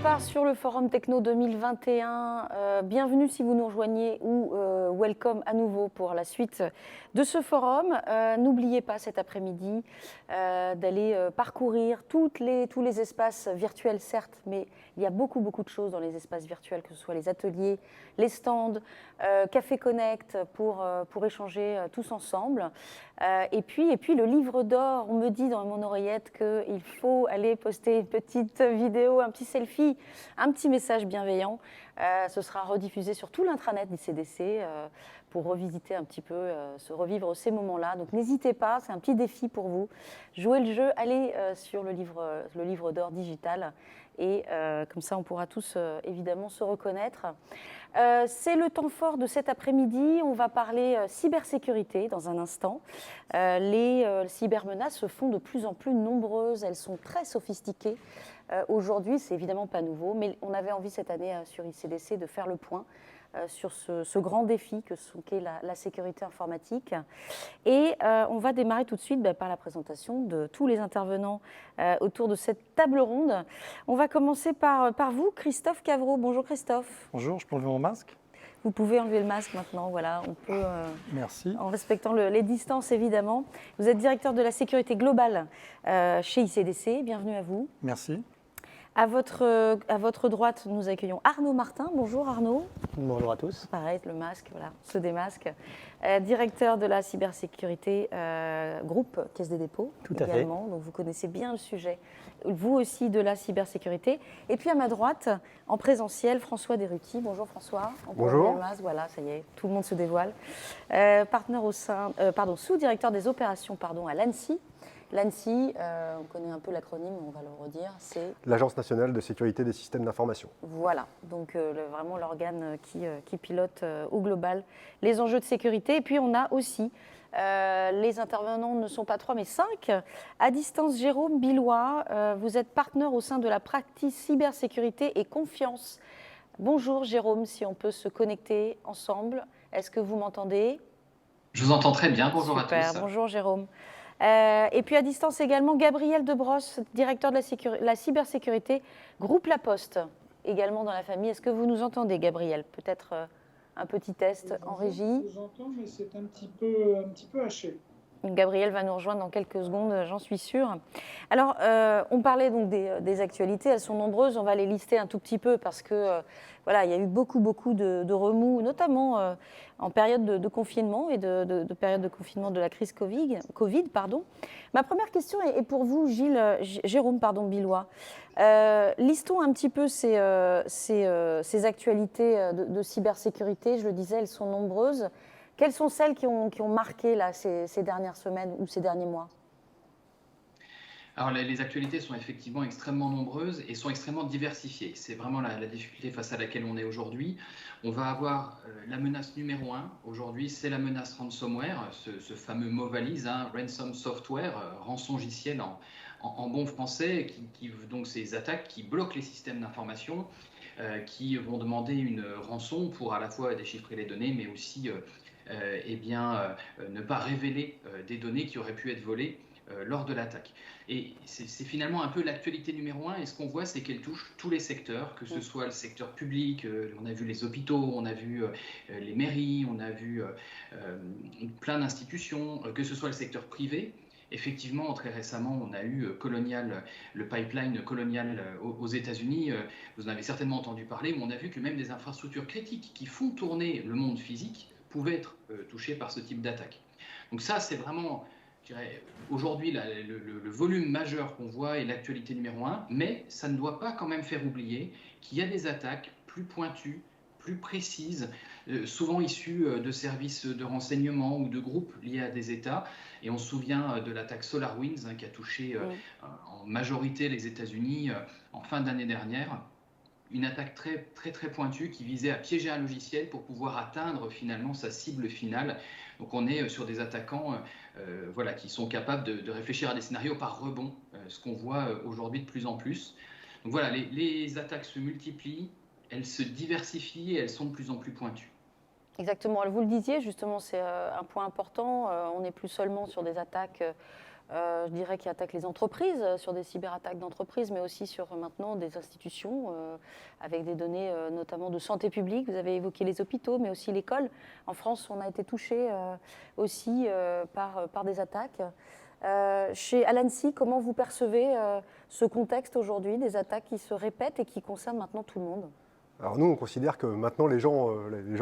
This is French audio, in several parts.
part sur le Forum Techno 2021. Bienvenue si vous nous rejoignez ou welcome à nouveau pour la suite de ce forum. N'oubliez pas cet après-midi d'aller parcourir tous les espaces virtuels, certes, mais il y a beaucoup de choses dans les espaces virtuels, que ce soit les ateliers, les stands, Café Connect pour échanger tous ensemble. Et puis le livre d'or, on me dit dans mon oreillette qu'il faut aller poster une petite vidéo, un petit selfie, un petit message bienveillant. Ce sera rediffusé sur tout l'intranet d'ICDC pour revisiter un petit peu, se revivre ces moments-là. Donc n'hésitez pas, c'est un petit défi pour vous. Jouez le jeu, allez sur le livre d'or digital et comme ça on pourra tous évidemment se reconnaître. C'est le temps fort de cet après-midi. On va parler cybersécurité dans un instant. Les cybermenaces se font de plus en plus nombreuses. Elles sont très sophistiquées. Aujourd'hui, c'est évidemment pas nouveau, mais on avait envie cette année sur ICDC de faire le point sur ce grand défi qu'est la sécurité informatique. Et on va démarrer tout de suite par la présentation de tous les intervenants autour de cette table ronde. On va commencer par vous, Christophe Cavreau. Bonjour Christophe. Bonjour, je peux enlever mon masque? Vous pouvez enlever le masque maintenant, voilà, on peut, Merci. En respectant les distances évidemment. Vous êtes directeur de la sécurité globale chez ICDC, bienvenue à vous. Merci. À votre droite, nous accueillons Arnaud Martin. Bonjour Arnaud. Bonjour à tous. Pareil, le masque, voilà, se démasque. Directeur de la cybersécurité groupe Caisse des dépôts. Tout à également. Donc vous connaissez bien le sujet, vous aussi, de la cybersécurité. Et puis à ma droite, en présentiel, François Desruty. Bonjour François. Bonjour. Le masque, voilà, ça y est, tout le monde se dévoile. Sous-directeur des opérations à l'ANSSI. L'ANSSI, on connaît un peu l'acronyme, on va le redire, c'est l'Agence nationale de sécurité des systèmes d'information. Voilà, donc vraiment l'organe qui pilote au global les enjeux de sécurité. Et puis on a aussi, les intervenants ne sont pas 3 mais 5, à distance Jérôme Billois, vous êtes partenaire au sein de la practice cybersécurité et confiance. Bonjour Jérôme, si on peut se connecter ensemble, est-ce que vous m'entendez? Je vous entends très bien, bonjour Super, à tous. Bonjour Jérôme. Et puis à distance également, Gabriel Debrosse, directeur de la cybersécurité, groupe La Poste, également dans la famille. Est-ce que vous nous entendez, Gabriel? Peut-être un petit test en régie. Je vous entends, mais c'est un petit peu haché. Gabriel va nous rejoindre dans quelques secondes, j'en suis sûre. Alors, on parlait donc des actualités, elles sont nombreuses, on va les lister un tout petit peu parce que voilà, il y a eu beaucoup de remous, notamment en période de confinement et de période de confinement de la crise Covid. Ma première question est pour vous, Jérôme Billois. Listons un petit peu ces actualités de cybersécurité. Je le disais, elles sont nombreuses. Quelles sont celles qui ont marqué là, ces dernières semaines ou ces derniers mois? Alors les actualités sont effectivement extrêmement nombreuses et sont extrêmement diversifiées. C'est vraiment la difficulté face à laquelle on est aujourd'hui. On va avoir la menace numéro 1 aujourd'hui, c'est la menace ransomware, ce fameux mot valise, ransom software, rançongiciel en bon français, donc ces attaques qui bloquent les systèmes d'information, qui vont demander une rançon pour à la fois déchiffrer les données, mais aussi ne pas révéler des données qui auraient pu être volées lors de l'attaque. Et c'est finalement un peu l'actualité numéro 1, et ce qu'on voit, c'est qu'elle touche tous les secteurs, que ce soit le secteur public, on a vu les hôpitaux, on a vu les mairies, on a vu plein d'institutions, que ce soit le secteur privé. Effectivement, très récemment, on a eu le pipeline Colonial aux États-Unis. Vous en avez certainement entendu parler, mais on a vu que même des infrastructures critiques qui font tourner le monde physique pouvaient être touchées par ce type d'attaque. Donc ça, c'est vraiment, je dirais, aujourd'hui le volume majeur qu'on voit est l'actualité numéro 1, mais ça ne doit pas quand même faire oublier qu'il y a des attaques plus pointues, plus précises, souvent issues de services de renseignement ou de groupes liés à des États. Et on se souvient de l'attaque SolarWinds qui a touché en majorité les États-Unis en fin d'année dernière. Une attaque très pointue qui visait à piéger un logiciel pour pouvoir atteindre finalement sa cible finale. Donc on est sur des attaquants qui sont capables de réfléchir à des scénarios par rebond, ce qu'on voit aujourd'hui de plus en plus. Donc voilà, les attaques se multiplient, elles se diversifient et elles sont de plus en plus pointues. Exactement, vous le disiez justement, c'est un point important, on n'est plus seulement sur des attaques je dirais, qui attaquent les entreprises, sur des cyberattaques d'entreprises, mais aussi sur maintenant des institutions, avec des données notamment de santé publique. Vous avez évoqué les hôpitaux, mais aussi l'école. En France, on a été touché aussi par des attaques. Chez Alancy, comment vous percevez ce contexte aujourd'hui, des attaques qui se répètent et qui concernent maintenant tout le monde ? Alors nous, on considère que maintenant les gens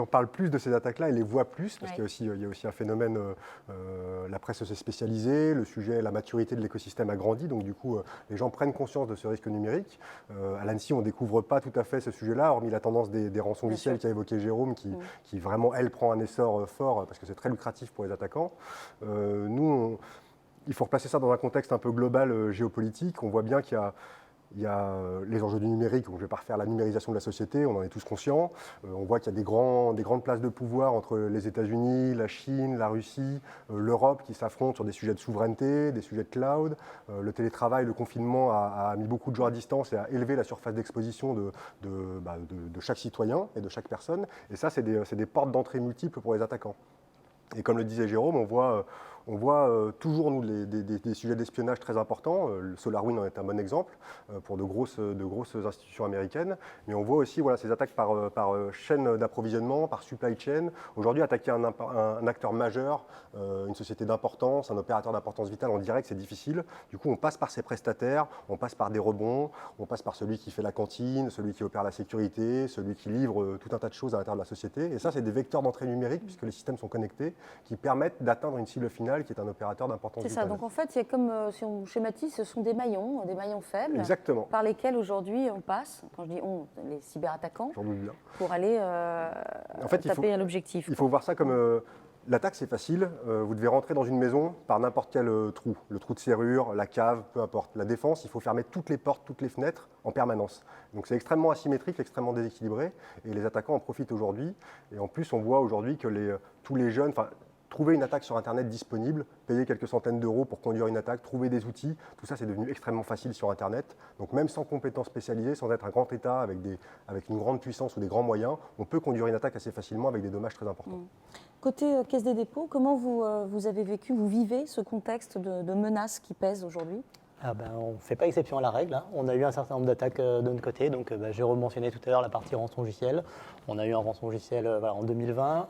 parlent plus de ces attaques-là et les voient plus, parce Ouais. qu'il y a aussi un phénomène, la presse s'est spécialisée, le sujet, la maturité de l'écosystème a grandi, donc du coup, les gens prennent conscience de ce risque numérique. À l'ANSSI, on ne découvre pas tout à fait ce sujet-là, hormis la tendance des rançongiciels qu'a évoqué Jérôme, qui vraiment, elle, prend un essor fort, parce que c'est très lucratif pour les attaquants. Il faut replacer ça dans un contexte un peu global géopolitique. On voit bien qu'il y a les enjeux du numérique, donc je ne vais pas refaire la numérisation de la société, on en est tous conscients. On voit qu'il y a des grandes places de pouvoir entre les États-Unis, la Chine, la Russie, l'Europe qui s'affrontent sur des sujets de souveraineté, des sujets de cloud. Le télétravail, le confinement a mis beaucoup de gens à distance et a élevé la surface d'exposition de chaque citoyen et de chaque personne. Et ça, c'est des portes d'entrée multiples pour les attaquants. Et comme le disait Jérôme, on voit toujours, nous, des sujets d'espionnage très importants. Le SolarWinds en est un bon exemple pour de grosses institutions américaines. Mais on voit aussi ces attaques par chaîne d'approvisionnement, par supply chain. Aujourd'hui, attaquer un acteur majeur, une société d'importance, un opérateur d'importance vitale en direct, c'est difficile. Du coup, on passe par ses prestataires, on passe par des rebonds, on passe par celui qui fait la cantine, celui qui opère la sécurité, celui qui livre tout un tas de choses à l'intérieur de la société. Et ça, c'est des vecteurs d'entrée numérique, puisque les systèmes sont connectés, qui permettent d'atteindre une cible finale qui est un opérateur d'importance vitale. C'est ça, donc en fait, il y a comme, si on schématise, ce sont des maillons faibles. Exactement. Par lesquels aujourd'hui on passe, quand je dis on, les cyberattaquants, J'en doute bien. pour aller En fait, taper à l'objectif. Il faut voir ça comme l'attaque, c'est facile. Vous devez rentrer dans une maison par n'importe quel trou. Le trou de serrure, la cave, peu importe. La défense, il faut fermer toutes les portes, toutes les fenêtres en permanence. Donc c'est extrêmement asymétrique, extrêmement déséquilibré. Et les attaquants en profitent aujourd'hui. Et en plus, on voit aujourd'hui que tous les jeunes... Trouver une attaque sur Internet disponible, payer quelques centaines d'euros pour conduire une attaque, trouver des outils, tout ça c'est devenu extrêmement facile sur Internet. Donc même sans compétences spécialisées, sans être un grand État avec une grande puissance ou des grands moyens, on peut conduire une attaque assez facilement avec des dommages très importants. Côté Caisse des dépôts, comment vous avez vécu, vous vivez ce contexte de menaces qui pèsent aujourd'hui ? On ne fait pas exception à la règle. On a eu un certain nombre d'attaques de notre côté. Donc, Jérôme mentionnait tout à l'heure la partie rançongiciel. On a eu un rançongiciel en 2020.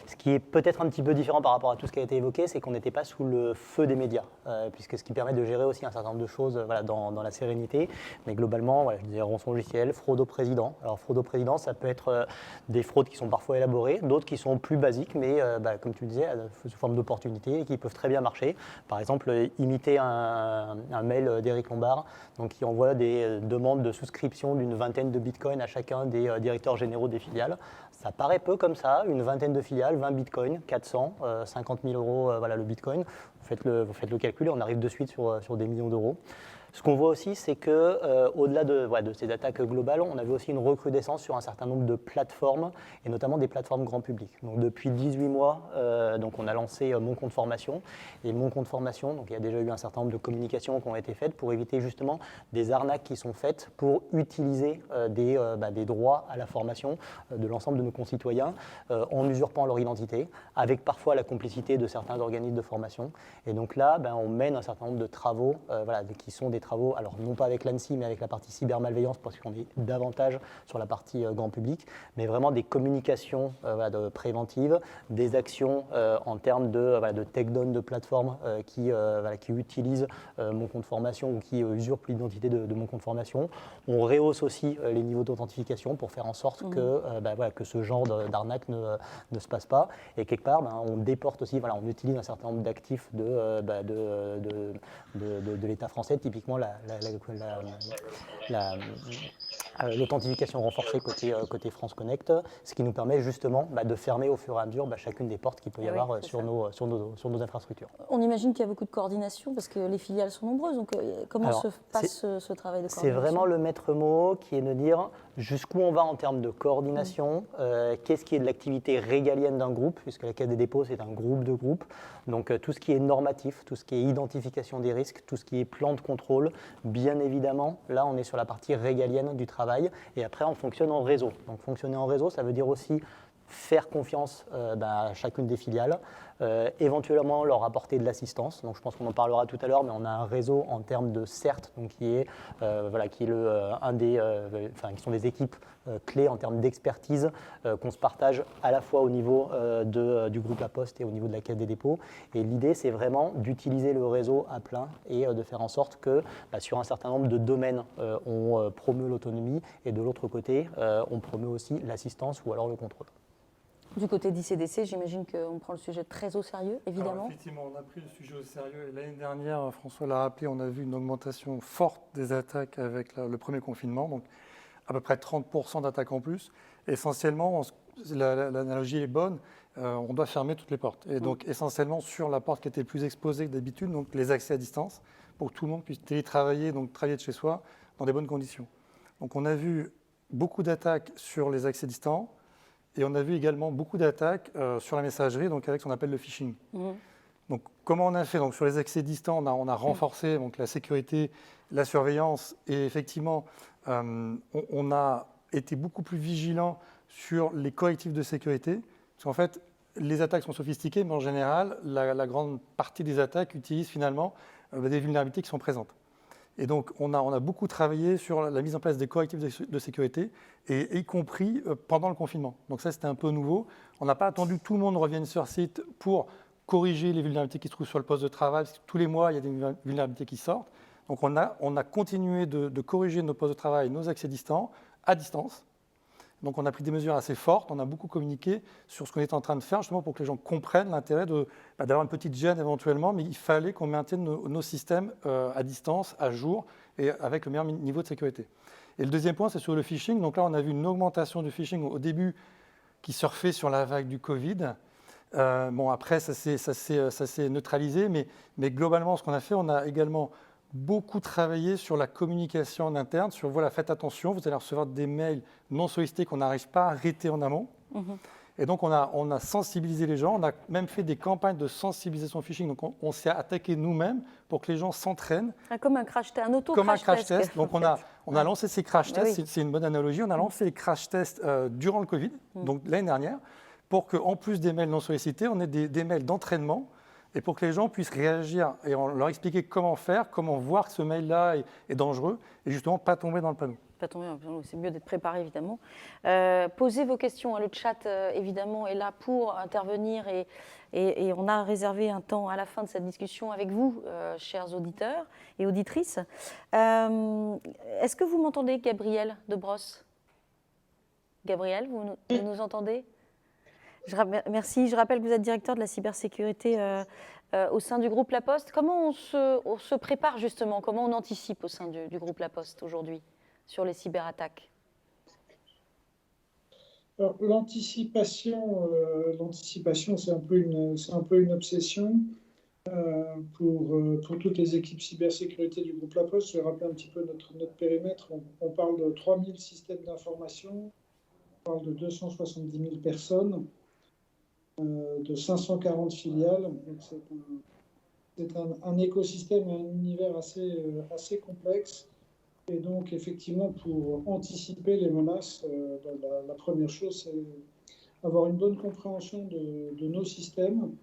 Ce qui est peut-être un petit peu différent par rapport à tout ce qui a été évoqué, c'est qu'on n'était pas sous le feu des médias, puisque ce qui permet de gérer aussi un certain nombre de choses dans la sérénité. Mais globalement, je disais rançongiciel, fraude au président. Alors fraude au président, ça peut être des fraudes qui sont parfois élaborées, d'autres qui sont plus basiques, mais comme tu le disais, sous forme d'opportunités et qui peuvent très bien marcher. Par exemple, imiter un mail d'Éric Lombard, donc qui envoie des demandes de souscription d'une vingtaine de bitcoins à chacun des directeurs généraux des filiales. Ça paraît peu comme ça, une vingtaine de filiales, 20 bitcoins, 400, 50 000 euros le bitcoin. Vous faites le calcul et on arrive de suite sur des millions d'euros. Ce qu'on voit aussi, c'est qu'au-delà de ces attaques globales, on avait aussi une recrudescence sur un certain nombre de plateformes, et notamment des plateformes grand public. Donc, depuis 18 mois, on a lancé Mon Compte Formation. Et Mon Compte Formation, donc, il y a déjà eu un certain nombre de communications qui ont été faites pour éviter justement des arnaques qui sont faites pour utiliser des droits à la formation de l'ensemble de nos concitoyens en usurpant leur identité, avec parfois la complicité de certains organismes de formation. Et donc là, on mène un certain nombre de travaux qui sont des travaux, alors non pas avec l'ANSSI, mais avec la partie cybermalveillance, parce qu'on est davantage sur la partie grand public, mais vraiment des communications préventives, des actions en termes de takedown de plateformes qui utilisent Mon Compte Formation ou qui usurpent l'identité de Mon Compte Formation. On rehausse aussi les niveaux d'authentification pour faire en sorte que ce genre d'arnaque ne se passe pas. Et quelque part, on déporte aussi, on utilise un certain nombre d'actifs de l'État français, typiquement l'authentification renforcée côté France Connect, ce qui nous permet justement de fermer au fur et à mesure chacune des portes qu'il peut y avoir sur nos infrastructures. On imagine qu'il y a beaucoup de coordination parce que les filiales sont nombreuses, donc comment se passe ce travail de coordination ? C'est vraiment le maître mot qui est de dire jusqu'où on va en termes de coordination, qu'est-ce qui est de l'activité régalienne d'un groupe, puisque la Caisse des dépôts c'est un groupe de groupes, donc tout ce qui est normatif, tout ce qui est identification des risques, tout ce qui est plan de contrôle, bien évidemment, là on est sur la partie régalienne du travail, et après on fonctionne en réseau. Donc fonctionner en réseau, ça veut dire aussi faire confiance à chacune des filiales, éventuellement leur apporter de l'assistance. Donc je pense qu'on en parlera tout à l'heure, mais on a un réseau en termes de CERT, donc qui sont des équipes clés en termes d'expertise qu'on se partage à la fois au niveau du groupe La Poste et au niveau de la Caisse des dépôts. Et l'idée, c'est vraiment d'utiliser le réseau à plein et de faire en sorte que sur un certain nombre de domaines, on promeut l'autonomie et de l'autre côté, on promeut aussi l'assistance ou alors le contrôle. Du côté d'ICDC, j'imagine qu'on prend le sujet très au sérieux, évidemment. Alors, effectivement, on a pris le sujet au sérieux. L'année dernière, François l'a rappelé, on a vu une augmentation forte des attaques avec le premier confinement, donc à peu près 30% d'attaques en plus. Essentiellement, l'analogie est bonne, on doit fermer toutes les portes. Et donc, essentiellement, sur la porte qui était plus exposée que d'habitude, donc les accès à distance, pour que tout le monde puisse télétravailler, donc travailler de chez soi, dans des bonnes conditions. Donc, on a vu beaucoup d'attaques sur les accès distants. Et on a vu également beaucoup d'attaques sur la messagerie, donc avec ce qu'on appelle le phishing. Donc, comment on a fait? Donc, sur les accès distants, on a renforcé donc, la sécurité, la surveillance, et effectivement, on a été beaucoup plus vigilant sur les correctifs de sécurité. Parce qu'en fait, les attaques sont sophistiquées, mais en général, la grande partie des attaques utilisent finalement des vulnérabilités qui sont présentes. Et donc, on a beaucoup travaillé sur la mise en place des correctifs de sécurité, et y compris pendant le confinement. Donc ça, c'était un peu nouveau. On n'a pas attendu que tout le monde revienne sur site pour corriger les vulnérabilités qui se trouvent sur le poste de travail, parce que tous les mois, il y a des vulnérabilités qui sortent. Donc on a continué de corriger nos postes de travail, nos accès distants, à distance. Donc on a pris des mesures assez fortes, on a beaucoup communiqué sur ce qu'on était en train de faire, justement pour que les gens comprennent l'intérêt d'avoir une petite gêne éventuellement, mais il fallait qu'on maintienne nos systèmes à distance, à jour, et avec le meilleur niveau de sécurité. Et le deuxième point, c'est sur le phishing. Donc là, on a vu une augmentation du phishing au début qui surfait sur la vague du Covid. Après, ça s'est neutralisé, mais globalement, ce qu'on a fait, on a également beaucoup travaillé sur la communication en interne, sur voilà, faites attention, vous allez recevoir des mails non sollicités qu'on n'arrive pas à arrêter en amont. Et donc, on a sensibilisé les gens, on a même fait des campagnes de sensibilisation au phishing. Donc, on s'est attaqué nous-mêmes pour que les gens s'entraînent. Comme un crash test, un auto-crash test. Comme un crash test. Donc, on a lancé ces crash tests, Oui. c'est une bonne analogie. On a lancé les crash tests durant le Covid, donc l'année dernière, pour qu'en plus des mails non sollicités, on ait des mails d'entraînement, et pour que les gens puissent réagir et on leur expliquer comment faire, comment voir que ce mail-là est dangereux, et justement pas tomber dans le panneau. C'est mieux d'être préparé, évidemment. Posez vos questions. Le chat, évidemment, est là pour intervenir et on a réservé un temps à la fin de cette discussion avec vous, chers auditeurs et auditrices. Est-ce que vous m'entendez, Gabriel Debrosse? Gabriel, vous nous entendez? Merci. Je rappelle que vous êtes directeur de la cybersécurité au sein du groupe La Poste. Comment on se prépare, justement? Comment on anticipe au sein du groupe La Poste aujourd'hui sur les cyberattaques? Alors, l'anticipation, c'est un peu une obsession pour toutes les équipes cybersécurité du groupe La Poste. Je vais rappeler un petit peu notre périmètre. On parle de 3000 systèmes d'information, on parle de 270 000 personnes, de 540 filiales. Donc c'est un écosystème et un univers assez complexe. Et donc, effectivement, pour anticiper les menaces, la première chose, c'est avoir une bonne compréhension de nos systèmes,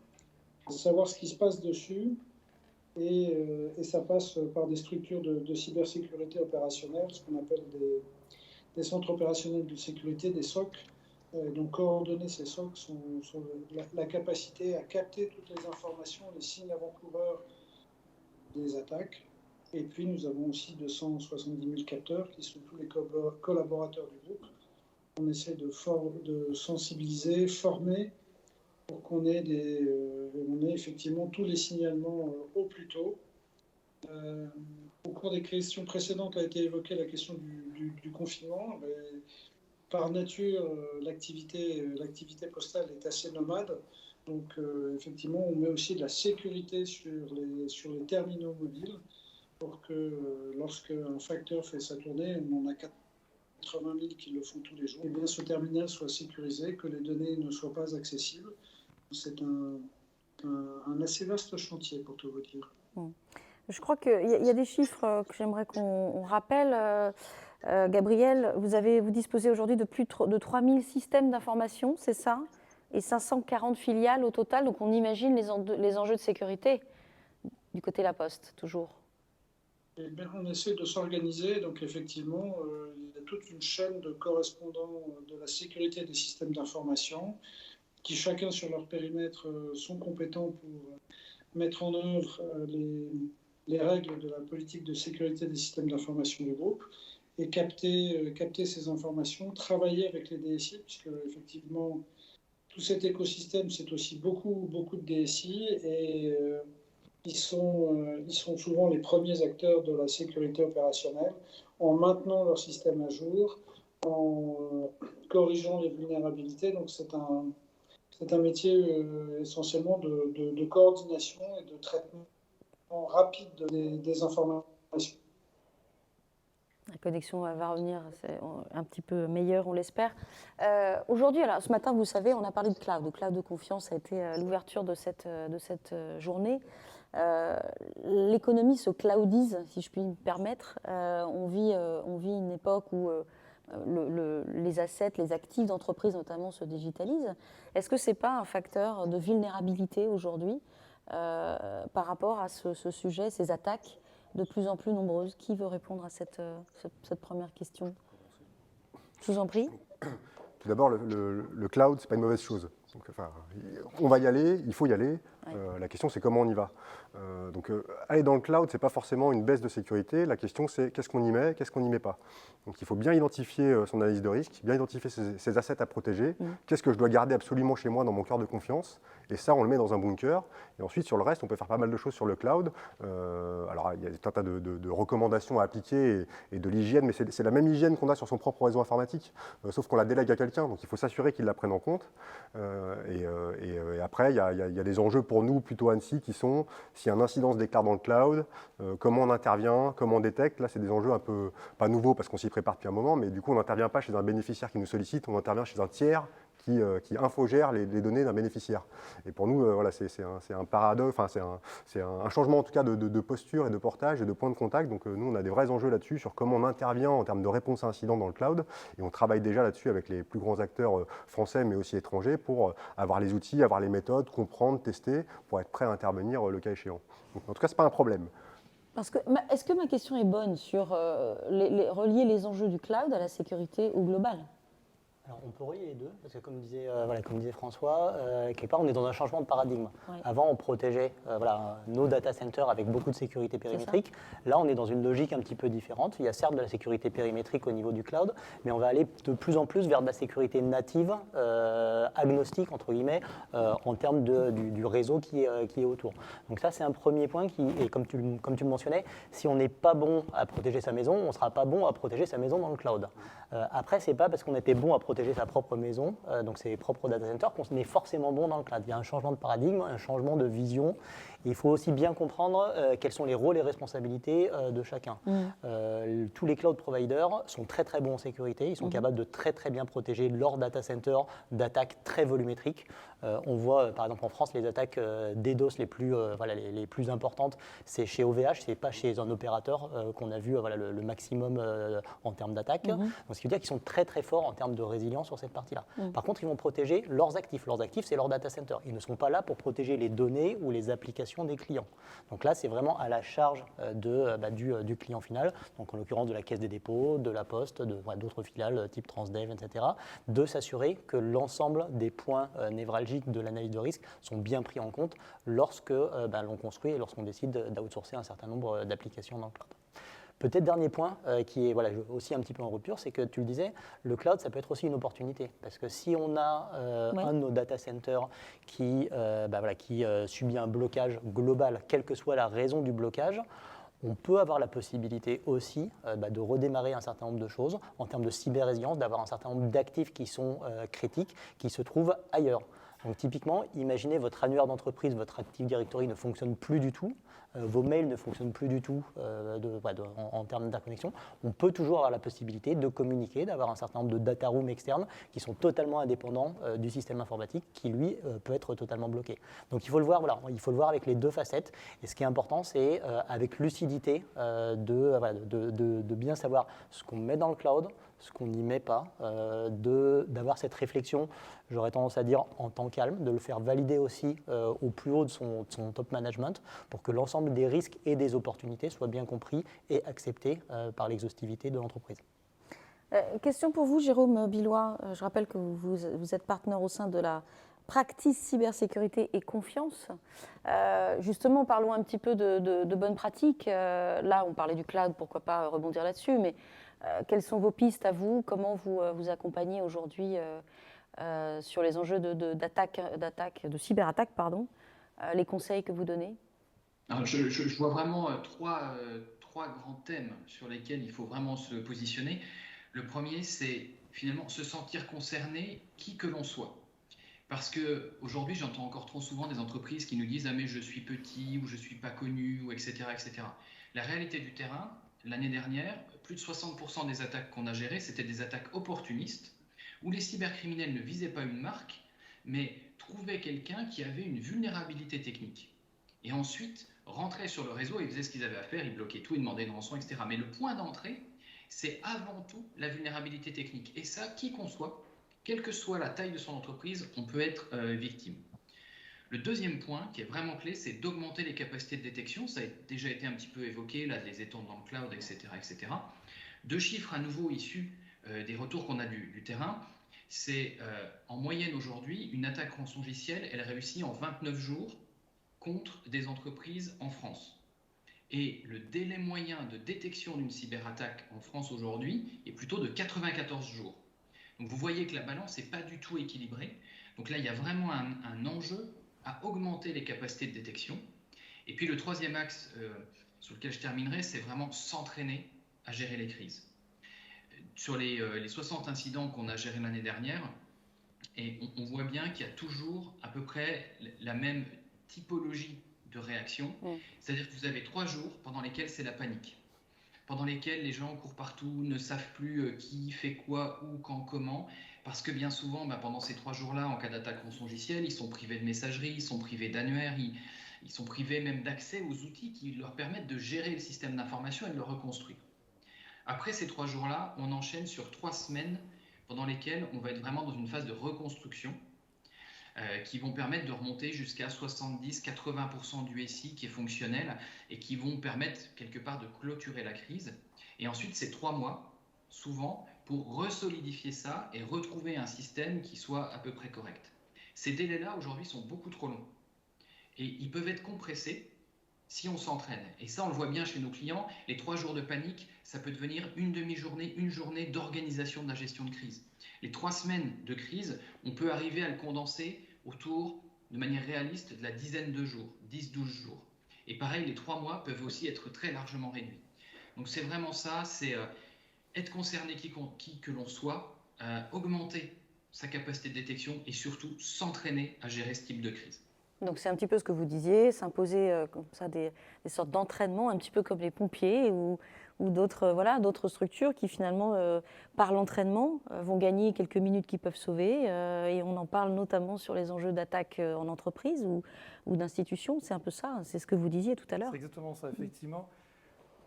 savoir ce qui se passe dessus, et ça passe par des structures de cybersécurité opérationnelle, ce qu'on appelle des centres opérationnels de sécurité, des SOC. Donc, coordonner ces SOC sont la capacité à capter toutes les informations, les signes avant-coureurs des attaques. Et puis, nous avons aussi 270 000 capteurs qui sont tous les collaborateurs du groupe. On essaie de sensibiliser, former pour qu'on ait, effectivement tous les signalements au plus tôt. Au cours des questions précédentes a été évoquée la question du confinement. Mais, par nature, l'activité postale est assez nomade. Donc, effectivement, on met aussi de la sécurité sur les terminaux mobiles, pour que lorsque un facteur fait sa tournée, on en a 80 000 qui le font tous les jours, et bien ce terminal soit sécurisé, que les données ne soient pas accessibles. C'est un assez vaste chantier, pour tout vous dire. Je crois qu'il y a des chiffres que j'aimerais qu'on rappelle. Gabriel, vous disposez aujourd'hui de plus de 3000 systèmes d'information, c'est ça? Et 540 filiales au total, donc on imagine les enjeux de sécurité du côté La Poste, toujours. Eh bien, on essaie de s'organiser, donc effectivement, il y a toute une chaîne de correspondants de la sécurité des systèmes d'information qui, chacun sur leur périmètre, sont compétents pour mettre en œuvre les règles de la politique de sécurité des systèmes d'information du groupe et capter ces informations, travailler avec les DSI, puisque effectivement, tout cet écosystème, c'est aussi beaucoup de DSI et ils sont souvent les premiers acteurs de la sécurité opérationnelle en maintenant leur système à jour, en corrigeant les vulnérabilités. Donc c'est un métier essentiellement de coordination et de traitement rapide des informations. La connexion va revenir, c'est un petit peu meilleure, on l'espère. Aujourd'hui, alors, ce matin, vous savez, on a parlé de cloud. Le cloud de confiance a été l'ouverture de cette journée. L'économie se cloudise, si je puis me permettre. On vit une époque où les assets, les actifs d'entreprise notamment se digitalisent. Est-ce que ce n'est pas un facteur de vulnérabilité aujourd'hui par rapport à ce sujet, ces attaques de plus en plus nombreuses? Qui veut répondre à cette première question? Je vous en prie. Tout d'abord, le cloud, ce n'est pas une mauvaise chose. Donc, on va y aller, il faut y aller. Ouais. La question, c'est comment on y va. Aller dans le cloud, ce n'est pas forcément une baisse de sécurité. La question, c'est qu'est-ce qu'on y met, qu'est-ce qu'on n'y met pas. Donc, il faut bien identifier son analyse de risque, bien identifier ses assets à protéger. Qu'est-ce que je dois garder absolument chez moi dans mon cœur de confiance. Et ça, on le met dans un bunker. Et ensuite, sur le reste, on peut faire pas mal de choses sur le cloud. Alors, il y a tout un tas de recommandations à appliquer et de l'hygiène, mais c'est la même hygiène qu'on a sur son propre réseau informatique, sauf qu'on la délègue à quelqu'un. Donc, il faut s'assurer qu'il la prenne en compte. Et après, il y a des enjeux pour nous, plutôt Annecy, qui sont, si un incident se déclare dans le cloud, comment on intervient, comment on détecte. Là, c'est des enjeux un peu, pas nouveaux parce qu'on s'y prépare depuis un moment, mais du coup, on n'intervient pas chez un bénéficiaire qui nous sollicite, on intervient chez un tiers qui infogère les données d'un bénéficiaire. Et pour nous, voilà, c'est un paradoxe, enfin, c'est un changement en tout cas de posture et de portage et de point de contact. Donc nous, on a des vrais enjeux là-dessus sur comment on intervient en termes de réponse à incident dans le cloud. Et on travaille déjà là-dessus avec les plus grands acteurs français, mais aussi étrangers, pour avoir les outils, avoir les méthodes, comprendre, tester, pour être prêt à intervenir le cas échéant. Donc, en tout cas, ce n'est pas un problème. Est-ce que ma question est bonne sur relier les enjeux du cloud à la sécurité au global? Alors, on peut relier les deux, parce que comme disait François, quelque part, on est dans un changement de paradigme. Oui. Avant, on protégeait nos data centers avec beaucoup de sécurité périmétrique. Là, on est dans une logique un petit peu différente. Il y a certes de la sécurité périmétrique au niveau du cloud, mais on va aller de plus en plus vers de la sécurité native, agnostique, entre guillemets, en termes du réseau qui est autour. Donc ça, c'est un premier point et comme tu le mentionnais, si on n'est pas bon à protéger sa maison, on ne sera pas bon à protéger sa maison dans le cloud. Après, ce n'est pas parce qu'on était bon à protéger sa propre maison, donc ses propres data centers, qu'on est forcément bon dans le cloud. Il y a un changement de paradigme, un changement de vision. Il faut aussi bien comprendre quels sont les rôles et responsabilités de chacun. Tous les cloud providers sont très très bons en sécurité. Ils sont capables de très très bien protéger leur data center d'attaques très volumétriques. On voit par exemple en France les attaques DDoS les plus importantes, c'est chez OVH, c'est pas chez un opérateur qu'on a vu le maximum en termes d'attaques. Donc ce qui veut dire qu'ils sont très très forts en termes de résilience sur cette partie-là. Par contre, ils vont protéger leurs actifs. Leurs actifs, c'est leur data center. Ils ne sont pas là pour protéger les données ou les applications des clients. Donc là, c'est vraiment à la charge du client final, donc en l'occurrence de la Caisse des dépôts, de la Poste, d'autres filiales type Transdev, etc., de s'assurer que l'ensemble des points névralgiques de l'analyse de risque sont bien pris en compte lorsque l'on construit et lorsqu'on décide d'outsourcer un certain nombre d'applications dans le cloud. Peut-être dernier point qui est aussi un petit peu en rupture, c'est que tu le disais, le cloud, ça peut être aussi une opportunité. Parce que si on a un de nos data centers qui subit un blocage global, quelle que soit la raison du blocage, on peut avoir la possibilité aussi de redémarrer un certain nombre de choses en termes de cyber-résilience, d'avoir un certain nombre d'actifs qui sont critiques, qui se trouvent ailleurs. Donc typiquement, imaginez votre annuaire d'entreprise, votre Active Directory ne fonctionne plus du tout, vos mails ne fonctionnent plus du tout en termes d'interconnexion. On peut toujours avoir la possibilité de communiquer, d'avoir un certain nombre de data rooms externes qui sont totalement indépendants du système informatique qui, lui, peut être totalement bloqué. Donc il faut le voir, voilà, il faut le voir avec les deux facettes. Et ce qui est important, c'est avec lucidité de bien savoir ce qu'on met dans le cloud, ce qu'on n'y met pas, d'avoir cette réflexion, j'aurais tendance à dire en temps calme, de le faire valider aussi au plus haut de son top management pour que l'ensemble des risques et des opportunités soient bien compris et acceptés par l'exhaustivité de l'entreprise. Question pour vous, Jérôme Billois. Je rappelle que vous êtes partenaire au sein de la practice cybersécurité et confiance. Justement, parlons un petit peu de bonnes pratiques. Là, on parlait du cloud, pourquoi pas rebondir là-dessus, mais quelles sont vos pistes à vous? Comment vous accompagnez aujourd'hui sur les enjeux de cyberattaque, les conseils que vous donnez? Alors, je vois vraiment trois grands thèmes sur lesquels il faut vraiment se positionner. Le premier, c'est finalement se sentir concerné, qui que l'on soit. Parce qu'aujourd'hui, j'entends encore trop souvent des entreprises qui nous disent « Ah mais je suis petit » ou « Je ne suis pas connu » ou etc., etc. La réalité du terrain, l'année dernière, plus de 60% des attaques qu'on a gérées, c'était des attaques opportunistes où les cybercriminels ne visaient pas une marque, mais trouvaient quelqu'un qui avait une vulnérabilité technique. Et ensuite, rentraient sur le réseau, ils faisaient ce qu'ils avaient à faire, ils bloquaient tout, ils demandaient une rançon, etc. Mais le point d'entrée, c'est avant tout la vulnérabilité technique. Et ça, qui qu'on soit, quelle que soit la taille de son entreprise, on peut être victime. Le deuxième point qui est vraiment clé, c'est d'augmenter les capacités de détection. Ça a déjà été un petit peu évoqué, là, de les étendre dans le cloud, etc., etc. Deux chiffres à nouveau issus des retours qu'on a du terrain. C'est en moyenne aujourd'hui, une attaque rançongiciel, elle réussit en 29 jours contre des entreprises en France. Et le délai moyen de détection d'une cyberattaque en France aujourd'hui est plutôt de 94 jours. Donc vous voyez que la balance n'est pas du tout équilibrée. Donc là, il y a vraiment un enjeu à augmenter les capacités de détection. Et puis le troisième axe sur lequel je terminerai, c'est vraiment s'entraîner à gérer les crises. Sur les 60 incidents qu'on a gérés l'année dernière, et on voit bien qu'il y a toujours à peu près la même typologie de réaction. C'est-à-dire que vous avez 3 jours pendant lesquels c'est la panique, pendant lesquels les gens courent partout, ne savent plus qui fait quoi, où, quand, comment, parce que bien souvent, pendant ces 3 jours-là, en cas d'attaque rançongiciel, ils sont privés de messagerie, ils sont privés d'annuaire, ils sont privés même d'accès aux outils qui leur permettent de gérer le système d'information et de le reconstruire. Après ces 3 jours-là, on enchaîne sur 3 semaines pendant lesquelles on va être vraiment dans une phase de reconstruction qui vont permettre de remonter jusqu'à 70-80% du SI qui est fonctionnel et qui vont permettre quelque part de clôturer la crise. Et ensuite, c'est 3 mois, souvent, pour resolidifier ça et retrouver un système qui soit à peu près correct. Ces délais-là, aujourd'hui, sont beaucoup trop longs. Et ils peuvent être compressés si on s'entraîne. Et ça, on le voit bien chez nos clients. Les 3 jours de panique, ça peut devenir une demi-journée, une journée d'organisation de la gestion de crise. Les 3 semaines de crise, on peut arriver à le condenser autour, de manière réaliste, de la dizaine de jours, 10-12 jours. Et pareil, les 3 mois peuvent aussi être très largement réduits. Donc c'est vraiment ça, c'est être concerné qui que l'on soit, augmenter sa capacité de détection et surtout s'entraîner à gérer ce type de crise. Donc c'est un petit peu ce que vous disiez, s'imposer comme ça des sortes d'entraînements, un petit peu comme les pompiers ou d'autres structures qui finalement, par l'entraînement, vont gagner quelques minutes qui peuvent sauver. Et on en parle notamment sur les enjeux d'attaque en entreprise ou d'institution. C'est un peu ça, c'est ce que vous disiez tout à l'heure. C'est exactement ça, effectivement.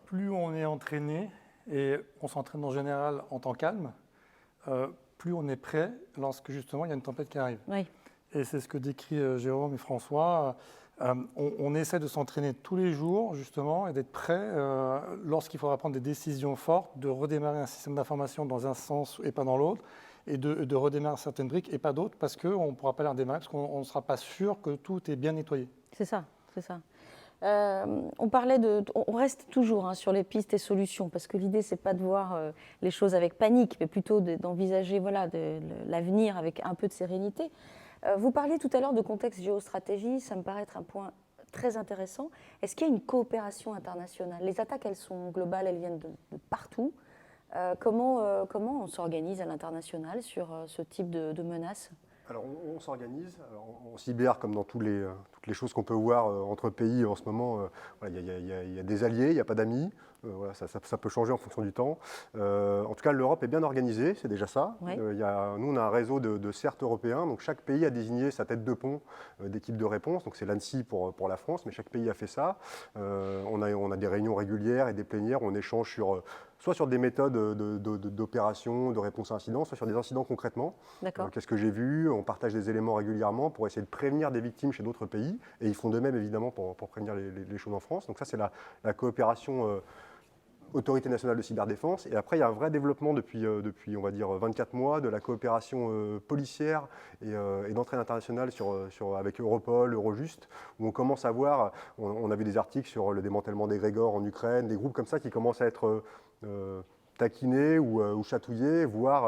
Plus on est entraîné, et on s'entraîne en général en temps calme, plus on est prêt lorsque justement il y a une tempête qui arrive. Oui. Et c'est ce que décrit Jérôme et François. On essaie de s'entraîner tous les jours, justement, et d'être prêt lorsqu'il faudra prendre des décisions fortes, de redémarrer un système d'information dans un sens et pas dans l'autre, et de redémarrer certaines briques et pas d'autres, parce qu'on ne pourra pas les redémarrer, parce qu'on ne sera pas sûr que tout est bien nettoyé. C'est ça, c'est ça. On reste toujours sur les pistes et solutions, parce que l'idée, c'est pas de voir les choses avec panique, mais plutôt d'envisager l'avenir avec un peu de sérénité. Vous parliez tout à l'heure de contexte géostratégie, ça me paraît être un point très intéressant. Est-ce qu'il y a une coopération internationale? Les attaques, elles sont globales, elles viennent de partout. Comment on s'organise à l'international sur ce type de menaces? Alors, on s'organise. En cyber, comme dans toutes les choses qu'on peut voir entre pays en ce moment, il y a des alliés, il n'y a pas d'amis. Voilà, ça peut changer en fonction du temps. En tout cas, l'Europe est bien organisée, c'est déjà ça. Oui. Nous, on a un réseau de CERT européens. Donc, chaque pays a désigné sa tête de pont d'équipe de réponse. Donc, c'est l'ANSSI pour la France, mais chaque pays a fait ça. On a des réunions régulières et des plénières où on échange soit sur des méthodes d'opération, de réponse à incidents, soit sur des incidents concrètement. D'accord. Qu'est-ce que j'ai vu? On partage des éléments régulièrement pour essayer de prévenir des victimes chez d'autres pays. Et ils font de même, évidemment, pour prévenir les choses en France. Donc ça, c'est la coopération Autorité nationale de cyberdéfense. Et après, il y a un vrai développement depuis on va dire, 24 mois de la coopération policière et d'entraide internationale avec Europol, Eurojust, où on commence à voir, on a vu des articles sur le démantèlement des Grégor en Ukraine, des groupes comme ça qui commencent à être taquinés ou chatouillés, voire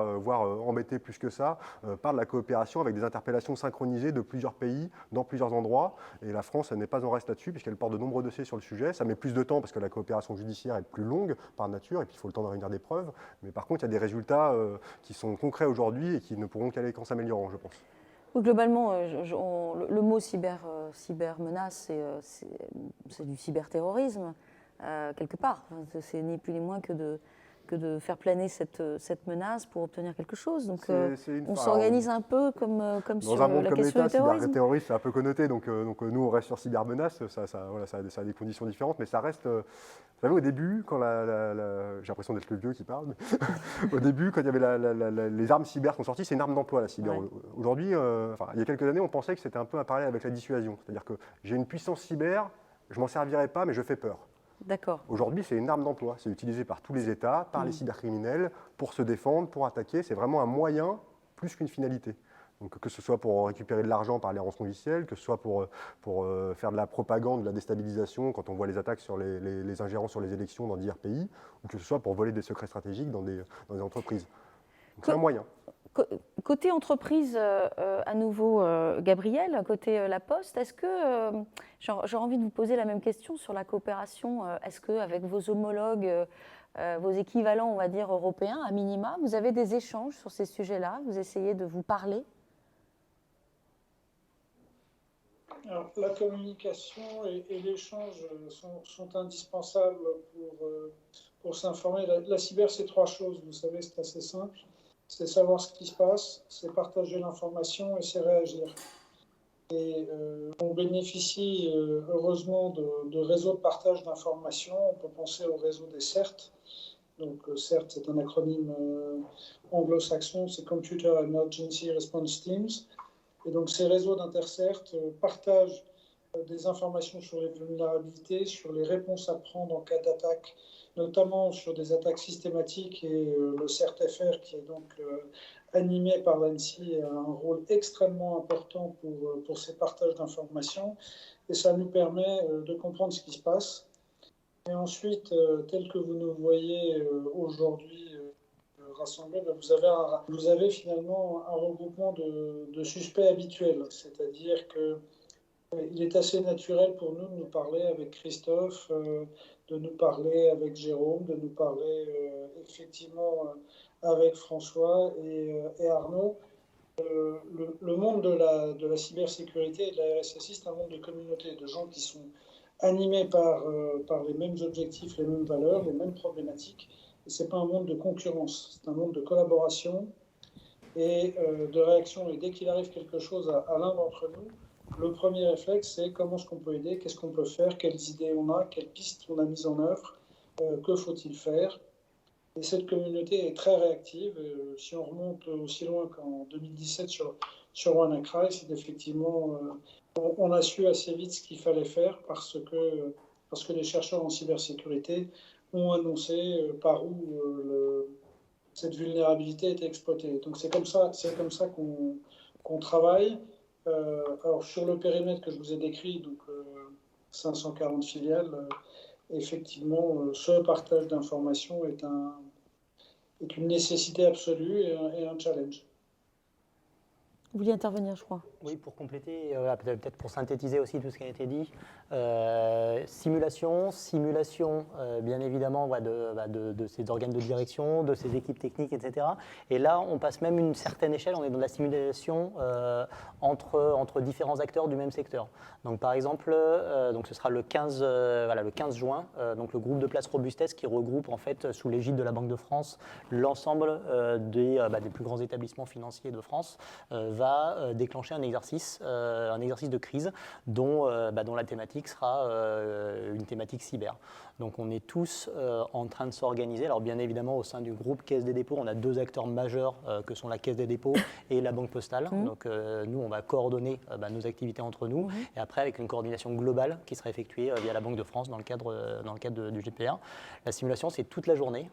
embêtés plus que ça, par de la coopération avec des interpellations synchronisées de plusieurs pays dans plusieurs endroits. Et la France n'est pas en reste là-dessus, puisqu'elle porte de nombreux dossiers sur le sujet. Ça met plus de temps parce que la coopération judiciaire est plus longue par nature, et puis il faut le temps de réunir des preuves. Mais par contre, il y a des résultats qui sont concrets aujourd'hui et qui ne pourront qu'aller qu'en s'améliorant, je pense. Oui, globalement, le mot cybermenace, c'est du cyberterrorisme, quelque part. C'est ni plus ni moins que de faire planer cette menace pour obtenir quelque chose. Donc, on s'organise un peu comme sur dans un monde la comme question l'État, du terrorisme. cyberterrorisme, c'est un peu connoté. Donc nous, on reste sur cybermenace. Ça a des conditions différentes, mais ça reste... Vous savez, au début, quand j'ai l'impression d'être le vieux qui parle, mais au début, quand il y avait les armes cyber qui sont sorties, c'est une arme d'emploi, la cyber. Ouais. Aujourd'hui, il y a quelques années, on pensait que c'était un peu un parallèle avec la dissuasion. C'est-à-dire que j'ai une puissance cyber, je m'en servirai pas, mais je fais peur. D'accord. Aujourd'hui, c'est une arme d'emploi. C'est utilisé par tous les États, par les cybercriminels, pour se défendre, pour attaquer. C'est vraiment un moyen plus qu'une finalité. Donc, que ce soit pour récupérer de l'argent par les rançongiciels, que ce soit pour faire de la propagande, de la déstabilisation, quand on voit les attaques sur les ingérences sur les élections dans divers pays, ou que ce soit pour voler des secrets stratégiques dans des entreprises. Donc, c'est un moyen. Côté entreprise, à nouveau, Gabriel, côté La Poste, est-ce que, j'aurais envie de vous poser la même question sur la coopération, est-ce qu'avec vos homologues, vos équivalents, on va dire, européens, à minima, vous avez des échanges sur ces sujets-là? Vous essayez de vous parler? Alors, la communication et l'échange sont indispensables pour s'informer. La cyber, c'est trois choses, vous savez, c'est assez simple. C'est savoir ce qui se passe, c'est partager l'information et c'est réagir. Et on bénéficie heureusement de réseaux de partage d'informations. On peut penser au réseau des CERT. Donc CERT, c'est un acronyme anglo-saxon, c'est Computer Emergency Response Teams. Et donc ces réseaux d'intercert partagent des informations sur les vulnérabilités, sur les réponses à prendre en cas d'attaque, notamment sur des attaques systématiques, et le CERT-FR, qui est donc animé par l'ANSSI, a un rôle extrêmement important pour ces partages d'informations, et ça nous permet de comprendre ce qui se passe. Et ensuite, tel que vous nous voyez aujourd'hui rassemblés, vous avez finalement un regroupement de suspects habituels, c'est-à-dire que il est assez naturel pour nous de nous parler avec Christophe, de nous parler avec Jérôme, de nous parler effectivement avec François et Arnaud. Le monde de la cybersécurité et de la RSSI, c'est un monde de communauté, de gens qui sont animés par les mêmes objectifs, les mêmes valeurs, les mêmes problématiques. Et ce n'est pas un monde de concurrence, c'est un monde de collaboration et de réaction. Et dès qu'il arrive quelque chose à l'un d'entre nous, le premier réflexe, c'est comment est-ce qu'on peut aider, qu'est-ce qu'on peut faire, quelles idées on a, quelles pistes on a mises en œuvre, que faut-il faire. Et cette communauté est très réactive. Si on remonte aussi loin qu'en 2017 sur WannaCry, c'est effectivement, on a su assez vite ce qu'il fallait faire parce que les chercheurs en cybersécurité ont annoncé par où cette vulnérabilité était exploitée. Donc c'est comme ça qu'on travaille. Alors sur le périmètre que je vous ai décrit, donc 540 filiales, effectivement, ce partage d'informations est une nécessité absolue et un challenge. Vous vouliez intervenir, je crois. Oui, pour compléter, peut-être pour synthétiser aussi tout ce qui a été dit, simulation, bien évidemment de ces organes de direction, de ces équipes techniques, etc. Et là, on passe même une certaine échelle, on est dans la simulation entre différents acteurs du même secteur. Donc par exemple, donc ce sera le 15 juin, donc le groupe de place Robustesse qui regroupe en fait sous l'égide de la Banque de France l'ensemble des plus grands établissements financiers de France va déclencher un exercice de crise dont la thématique sera une thématique cyber. Donc on est tous en train de s'organiser. Alors bien évidemment au sein du groupe Caisse des dépôts, on a deux acteurs majeurs que sont la Caisse des dépôts et la Banque postale. Donc nous on va coordonner nos activités entre nous et après avec une coordination globale qui sera effectuée via la Banque de France dans le cadre du GPR. La simulation c'est toute la journée,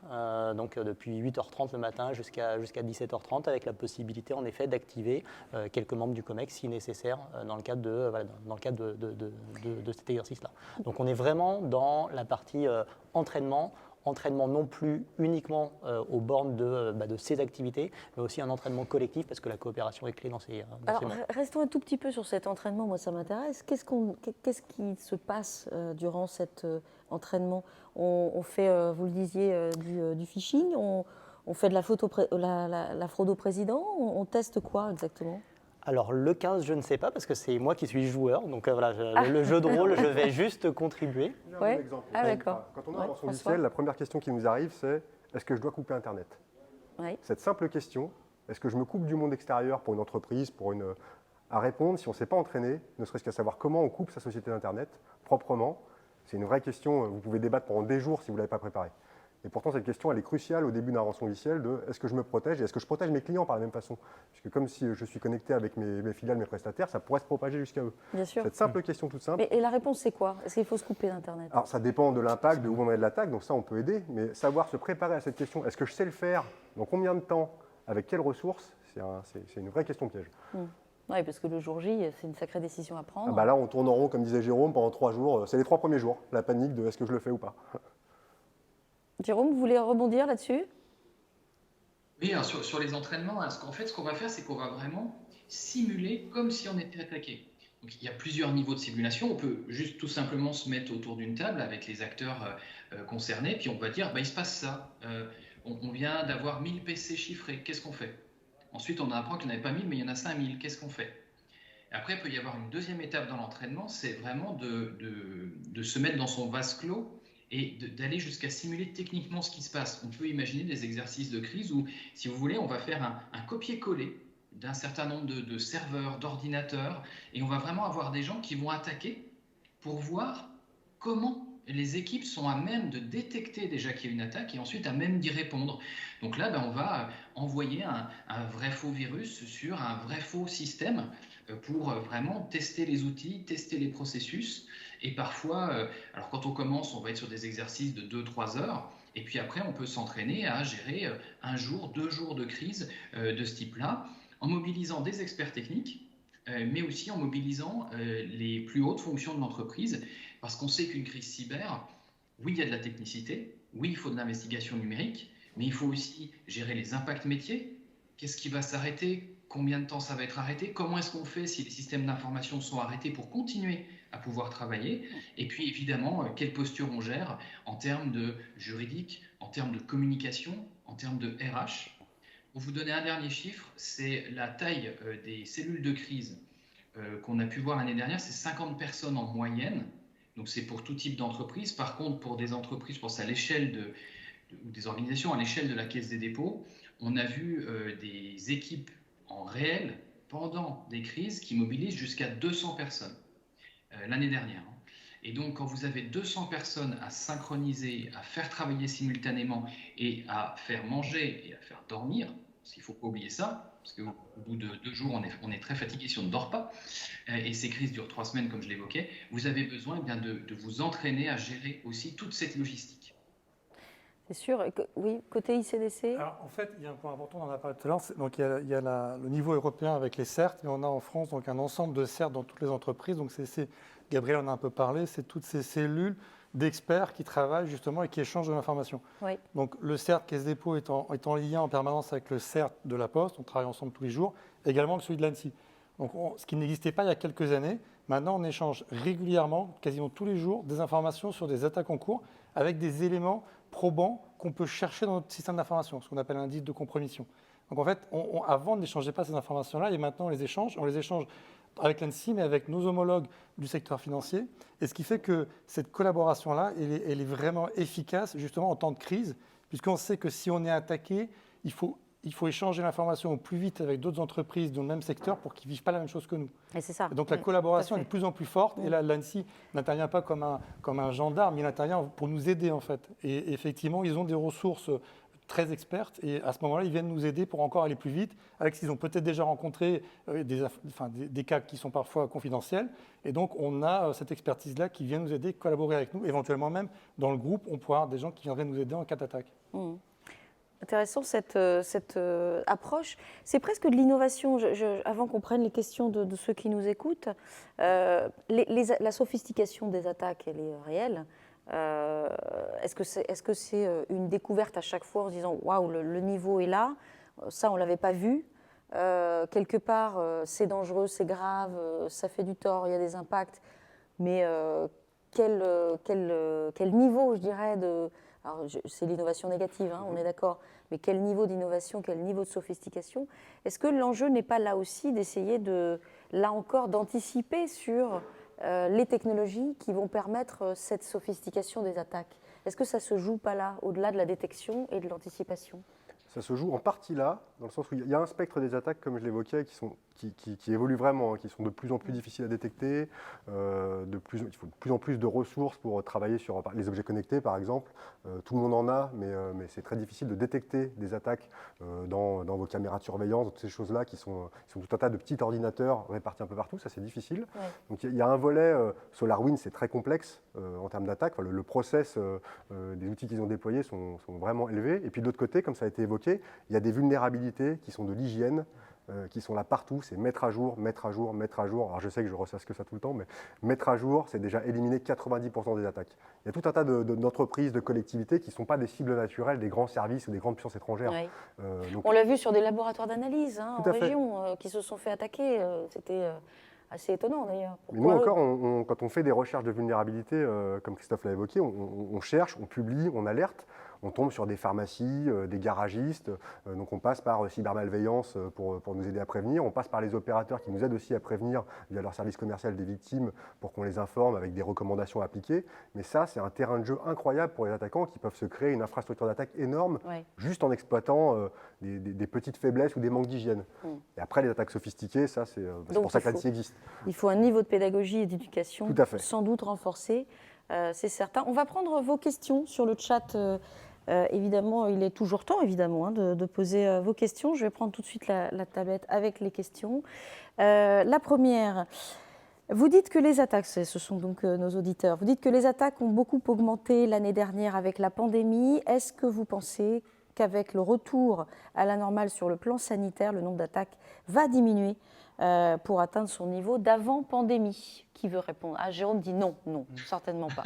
donc depuis 8h30 le matin jusqu'à 17h30 avec la possibilité en effet d'activer quelques membres du COMEX si nécessaire dans le cadre de cet exercice-là. Donc on est vraiment dans la partie entraînement non plus uniquement aux bornes de ces activités, mais aussi un entraînement collectif parce que la coopération est clé dans ces Alors, restons un tout petit peu sur cet entraînement, moi ça m'intéresse. Qu'est-ce qui se passe durant cet entraînement? On fait, vous le disiez, du phishing, on fait de la fraude au président, on teste quoi exactement? Alors le 15, je ne sais pas parce que c'est moi qui suis joueur, donc le jeu de rôle, je vais juste contribuer. J'ai un bon exemple. D'accord. Quand on a un rançongiciel, la première question qui nous arrive, c'est est-ce que je dois couper Internet? Cette simple question, est-ce que je me coupe du monde extérieur pour une entreprise, à répondre si on ne s'est pas entraîné, ne serait-ce qu'à savoir comment on coupe sa société d'Internet proprement, c'est une vraie question, vous pouvez débattre pendant des jours si vous ne l'avez pas préparée. Et pourtant, cette question, elle est cruciale au début d'un rançongiciel de est-ce que je me protège et est-ce que je protège mes clients par la même façon? Puisque comme si je suis connecté avec mes filiales, mes prestataires, ça pourrait se propager jusqu'à eux. Bien sûr. Cette simple question toute simple. Et la réponse, c'est quoi? Est-ce qu'il faut se couper d'Internet? Alors, ça dépend de l'impact, de où on est de l'attaque, donc ça, on peut aider. Mais savoir se préparer à cette question, est-ce que je sais le faire? Dans combien de temps? Avec quelles ressources? C'est une vraie question piège. Oui, parce que le jour J, c'est une sacrée décision à prendre. Là, on tourne en rond, comme disait Jérôme, pendant 3 jours. C'est les 3 premiers jours, la panique de est-ce que je le fais ou pas. Jérôme, vous voulez rebondir là-dessus? Oui, alors sur les entraînements, ce qu'on va faire, c'est qu'on va vraiment simuler comme si on était attaqué. Donc, il y a plusieurs niveaux de simulation. On peut juste tout simplement se mettre autour d'une table avec les acteurs concernés, puis on va dire, il se passe ça. On vient d'avoir 1000 PC chiffrés, qu'est-ce qu'on fait? Ensuite, on apprend qu'il n'y en avait pas 1000, mais il y en a 5000, qu'est-ce qu'on fait? Après, il peut y avoir une deuxième étape dans l'entraînement, c'est vraiment de se mettre dans son vase clos et d'aller jusqu'à simuler techniquement ce qui se passe. On peut imaginer des exercices de crise où, si vous voulez, on va faire un copier-coller d'un certain nombre de serveurs, d'ordinateurs, et on va vraiment avoir des gens qui vont attaquer pour voir comment les équipes sont à même de détecter déjà qu'il y a une attaque et ensuite à même d'y répondre. Donc là, on va envoyer un vrai faux virus sur un vrai faux système pour vraiment tester les outils, tester les processus. Et parfois, alors quand on commence, on va être sur des exercices de 2-3 heures. Et puis après, on peut s'entraîner à gérer 1 jour, 2 jours de crise de ce type-là, en mobilisant des experts techniques, mais aussi en mobilisant les plus hautes fonctions de l'entreprise, parce qu'on sait qu'une crise cyber, oui, il y a de la technicité, oui, il faut de l'investigation numérique, mais il faut aussi gérer les impacts métiers. Qu'est-ce qui va s'arrêter? Combien de temps ça va être arrêté? Comment est-ce qu'on fait si les systèmes d'information sont arrêtés pour continuer à pouvoir travailler? Et puis évidemment, quelle posture on gère en termes de juridique, en termes de communication, en termes de RH. Pour vous donner un dernier chiffre, c'est la taille des cellules de crise qu'on a pu voir l'année dernière, c'est 50 personnes en moyenne. Donc c'est pour tout type d'entreprise. Par contre, pour des entreprises, je pense à l'échelle ou des organisations à l'échelle de la Caisse des dépôts, on a vu des équipes en réel pendant des crises qui mobilisent jusqu'à 200 personnes l'année dernière. Et donc, quand vous avez 200 personnes à synchroniser, à faire travailler simultanément et à faire manger et à faire dormir, parce qu'il ne faut pas oublier ça, parce qu'au bout de 2 jours, on est très fatigué si on ne dort pas, et ces crises durent 3 semaines, comme je l'évoquais, vous avez besoin de vous entraîner à gérer aussi toute cette logistique. C'est sûr. Oui, côté ICDC. Alors, en fait, il y a un point important, on en a parlé tout à l'heure. Donc, il y a le niveau européen avec les CERT, mais on a en France donc, un ensemble de CERT dans toutes les entreprises. Donc, Gabriel en a un peu parlé, c'est toutes ces cellules d'experts qui travaillent justement et qui échangent de l'information. Oui. Donc, le CERT Caisse des dépôts est en lien en permanence avec le CERT de la Poste. On travaille ensemble tous les jours. Également celui de l'ANSSI. Donc, ce qui n'existait pas il y a quelques années. Maintenant, on échange régulièrement, quasiment tous les jours, des informations sur des attaques en cours avec des éléments probants qu'on peut chercher dans notre système d'information, ce qu'on appelle un indice de compromission. Donc en fait, avant, on n'échangeait pas ces informations-là et maintenant, on les échange avec l'ANSSI, mais avec nos homologues du secteur financier. Et ce qui fait que cette collaboration-là, elle est vraiment efficace justement en temps de crise, puisqu'on sait que si on est attaqué, il faut échanger l'information au plus vite avec d'autres entreprises dans le même secteur pour qu'ils ne vivent pas la même chose que nous. Et c'est ça. Et donc la collaboration est de plus en plus forte. Et là, l'ANSSI n'intervient pas comme un gendarme, il intervient pour nous aider en fait. Et effectivement, ils ont des ressources très expertes et à ce moment-là, ils viennent nous aider pour encore aller plus vite avec ce qu'ils ont peut-être déjà rencontré, des cas qui sont parfois confidentiels. Et donc, on a cette expertise-là qui vient nous aider, collaborer avec nous. Éventuellement même, dans le groupe, on pourra avoir des gens qui viendraient nous aider en cas d'attaque. Intéressant cette approche. C'est presque de l'innovation. Avant qu'on prenne les questions de ceux qui nous écoutent, la sophistication des attaques, elle est réelle. Est-ce que c'est une découverte à chaque fois en se disant waouh, le niveau est là, ça on ne l'avait pas vu, quelque part c'est dangereux, c'est grave, ça fait du tort, il y a des impacts, mais quel niveau, je dirais, alors c'est l'innovation négative, hein, on est d'accord, mais quel niveau d'innovation, quel niveau de sophistication? Est-ce que l'enjeu n'est pas là aussi d'essayer là encore, d'anticiper sur les technologies qui vont permettre cette sophistication des attaques? Est-ce que ça ne se joue pas là, au-delà de la détection et de l'anticipation? Ça se joue en partie là, dans le sens où il y a un spectre des attaques, comme je l'évoquais, qui évolue vraiment, hein, qui sont de plus en plus difficiles à détecter. Il faut de plus en plus de ressources pour travailler sur les objets connectés, par exemple. Tout le monde en a, mais c'est très difficile de détecter des attaques dans vos caméras de surveillance, toutes ces choses-là qui sont tout un tas de petits ordinateurs répartis un peu partout. Ça, c'est difficile. Ouais. Donc il y a un volet SolarWinds, c'est très complexe en termes d'attaque. Enfin, le process des outils qu'ils ont déployés sont vraiment élevés. Et puis de l'autre côté, comme ça a été évoqué, il y a des vulnérabilités qui sont de l'hygiène, qui sont là partout, c'est mettre à jour, mettre à jour, mettre à jour. Alors je sais que je ressasse que ça tout le temps, mais mettre à jour, c'est déjà éliminer 90% des attaques. Il y a tout un tas d'entreprises, de collectivités qui ne sont pas des cibles naturelles des grands services ou des grandes puissances étrangères. Oui. On l'a vu sur des laboratoires d'analyse en région qui se sont fait attaquer. C'était assez étonnant d'ailleurs. Mais nous encore, quand on fait des recherches de vulnérabilité, comme Christophe l'a évoqué, on cherche, on publie, on alerte. On tombe sur des pharmacies, des garagistes, donc on passe par cybermalveillance pour nous aider à prévenir, on passe par les opérateurs qui nous aident aussi à prévenir via leur service commercial des victimes pour qu'on les informe avec des recommandations appliquées. Mais ça, c'est un terrain de jeu incroyable pour les attaquants qui peuvent se créer une infrastructure d'attaque énorme juste en exploitant des petites faiblesses ou des manques d'hygiène. Et après, les attaques sophistiquées, ça, c'est pour ça que l'ANSSI existe. Il faut un niveau de pédagogie et d'éducation sans doute renforcé, c'est certain. On va prendre vos questions sur le chat. Évidemment, il est toujours temps évidemment, de poser vos questions. Je vais prendre tout de suite la tablette avec les questions. La première, vous dites que les attaques, ce sont donc nos auditeurs, vous dites que les attaques ont beaucoup augmenté l'année dernière avec la pandémie. Est-ce que vous pensez qu'avec le retour à la normale sur le plan sanitaire, le nombre d'attaques va diminuer pour atteindre son niveau d'avant pandémie? Qui veut répondre? Jérôme dit non, certainement pas.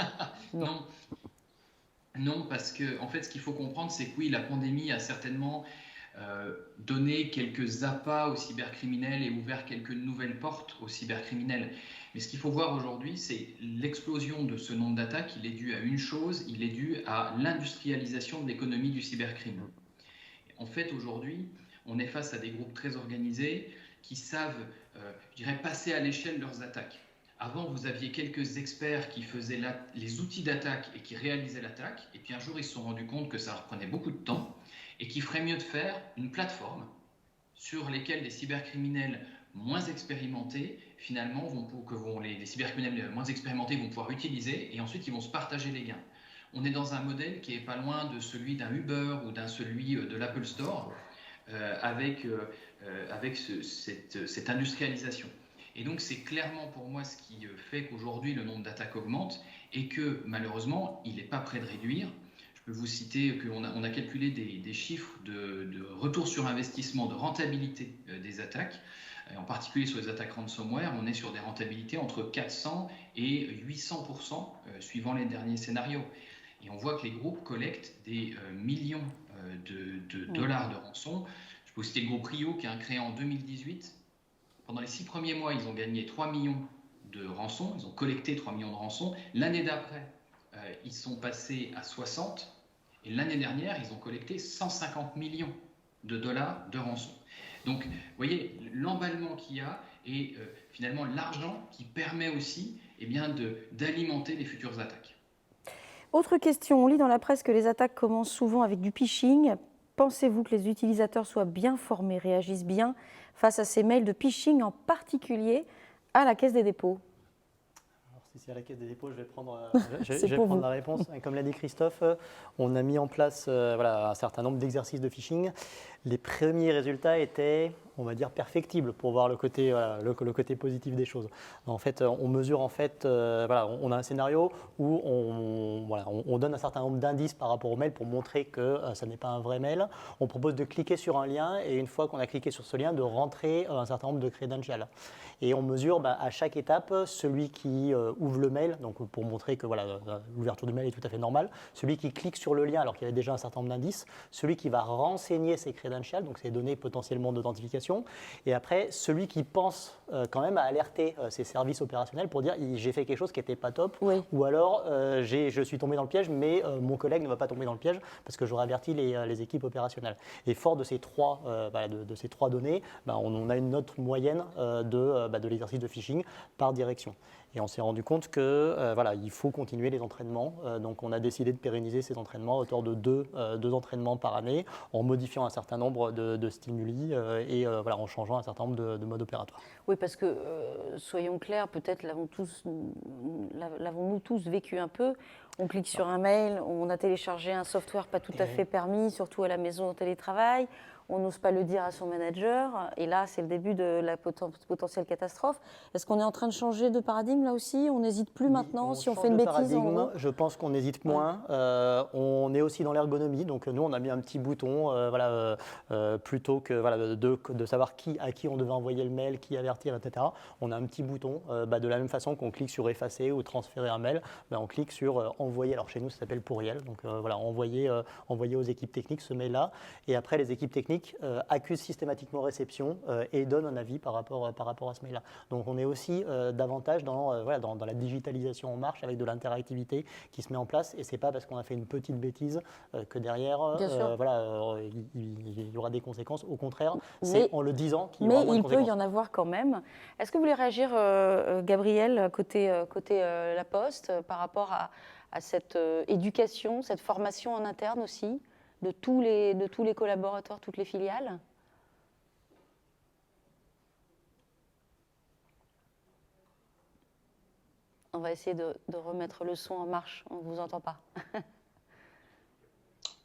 Non. Non, parce que en fait, ce qu'il faut comprendre, c'est que oui, la pandémie a certainement donné quelques appâts aux cybercriminels et ouvert quelques nouvelles portes aux cybercriminels. Mais ce qu'il faut voir aujourd'hui, c'est l'explosion de ce nombre d'attaques. Il est dû à une chose, il est dû à l'industrialisation de l'économie du cybercrime. En fait, aujourd'hui, on est face à des groupes très organisés qui savent, je dirais, passer à l'échelle leurs attaques. Avant, vous aviez quelques experts qui faisaient les outils d'attaque et qui réalisaient l'attaque. Et puis un jour, ils se sont rendus compte que ça leur prenait beaucoup de temps et qu'il ferait mieux de faire une plateforme sur laquelle des cybercriminels moins expérimentés, finalement, les cybercriminels moins expérimentés vont pouvoir utiliser et ensuite ils vont se partager les gains. On est dans un modèle qui n'est pas loin de celui d'un Uber ou celui de l'Apple Store avec cette industrialisation. Et donc, c'est clairement pour moi ce qui fait qu'aujourd'hui, le nombre d'attaques augmente et que, malheureusement, il n'est pas près de réduire. Je peux vous citer qu'on a calculé des chiffres de retour sur investissement, de rentabilité des attaques. En particulier sur les attaques ransomware, on est sur des rentabilités entre 400 et 800% suivant les derniers scénarios. Et on voit que les groupes collectent des millions de dollars de rançon. Je peux vous citer le groupe Rio qui a créé en 2018 Pendant les 6 premiers mois, ils ont gagné 3 millions de rançons, ils ont collecté 3 millions de rançons. L'année d'après, ils sont passés à 60, et l'année dernière, ils ont collecté 150 millions de dollars de rançons. Donc, vous voyez, l'emballement qu'il y a et finalement l'argent qui permet aussi d'alimenter les futures attaques. Autre question, on lit dans la presse que les attaques commencent souvent avec du phishing. Pensez-vous que les utilisateurs soient bien formés, réagissent bien face à ces mails de phishing, en particulier à la Caisse des dépôts? Si c'est à la Caisse des dépôts, je vais prendre la réponse. Comme l'a dit Christophe, on a mis en place un certain nombre d'exercices de phishing. Les premiers résultats étaient, on va dire, perfectibles pour voir le côté positif des choses. En fait, on mesure, on a un scénario où on donne un certain nombre d'indices par rapport au mail pour montrer que ça n'est pas un vrai mail. On propose de cliquer sur un lien et une fois qu'on a cliqué sur ce lien, de rentrer un certain nombre de credentials. Et on mesure à chaque étape celui qui ouvre le mail, donc pour montrer que l'ouverture du mail est tout à fait normale, celui qui clique sur le lien alors qu'il y avait déjà un certain nombre d'indices, celui qui va renseigner ses credentials, donc ses données potentiellement d'authentification, et après celui qui pense quand même à alerter ses services opérationnels pour dire j'ai fait quelque chose qui n'était pas top, oui. Ou alors je suis tombé dans le piège, mais mon collègue ne va pas tomber dans le piège parce que j'aurais averti les équipes opérationnelles. Et fort de ces trois données, on a une note moyenne de l'exercice de phishing par direction. Et on s'est rendu compte qu'il faut continuer les entraînements. Donc on a décidé de pérenniser ces entraînements à hauteur de deux entraînements par année, en modifiant un certain nombre de stimuli et en changeant un certain nombre de modes opératoires. Oui, parce que, soyons clairs, peut-être l'avons-nous tous vécu un peu. On clique sur un mail, on a téléchargé un software pas tout à fait permis, surtout à la maison en télétravail. On n'ose pas le dire à son manager. Et là, c'est le début de la potentielle catastrophe. Est-ce qu'on est en train de changer de paradigme là aussi? On n'hésite plus maintenant si on fait une bêtise? Je pense qu'on hésite moins. On est aussi dans l'ergonomie. Donc nous, on a mis un petit bouton plutôt que de savoir à qui on devait envoyer le mail, qui avertir, etc. On a un petit bouton. De la même façon qu'on clique sur effacer ou transférer un mail, on clique sur envoyer. Alors chez nous, ça s'appelle pourriel. Donc envoyer aux équipes techniques ce mail-là. Et après, les équipes techniques accusent systématiquement réception et donnent un avis par rapport à ce mail-là. Donc on est aussi davantage dans la digitalisation en marche avec de l'interactivité qui se met en place. Et ce n'est pas parce qu'on a fait une petite bêtise que derrière, il y aura des conséquences. Au contraire, c'est en le disant qu'il y aura moins de conséquences. Mais il peut y en avoir quand même. Est-ce que vous voulez réagir, Gabriel, côté La Poste, par rapport à cette éducation, cette formation en interne aussi de tous les collaborateurs, toutes les filiales? On va essayer de remettre le son en marche, on ne vous entend pas.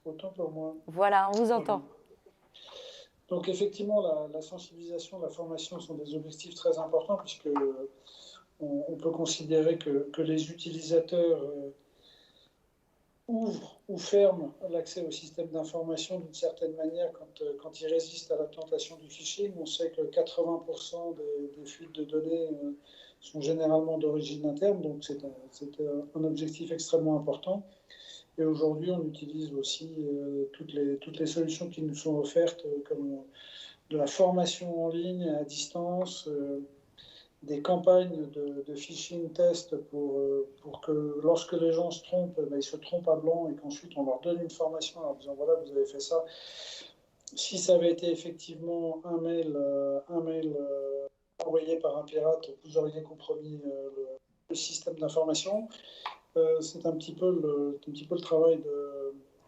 Autant pour moi. Voilà, on vous entend. Donc effectivement, la sensibilisation, la formation sont des objectifs très importants puisque on peut considérer que les utilisateurs ouvrent ou ferment l'accès au système d'information d'une certaine manière quand ils résistent à la tentation du phishing. On sait que 80% des fuites de données sont généralement d'origine interne, donc c'est un objectif extrêmement important. Et aujourd'hui, on utilise aussi toutes les solutions qui nous sont offertes, comme de la formation en ligne à distance, des campagnes de phishing test pour que lorsque les gens se trompent, ils se trompent à blanc et qu'ensuite on leur donne une formation en leur disant voilà, vous avez fait ça. Si ça avait été effectivement un mail envoyé par un pirate, vous auriez compromis le système d'information. C'est un petit peu le travail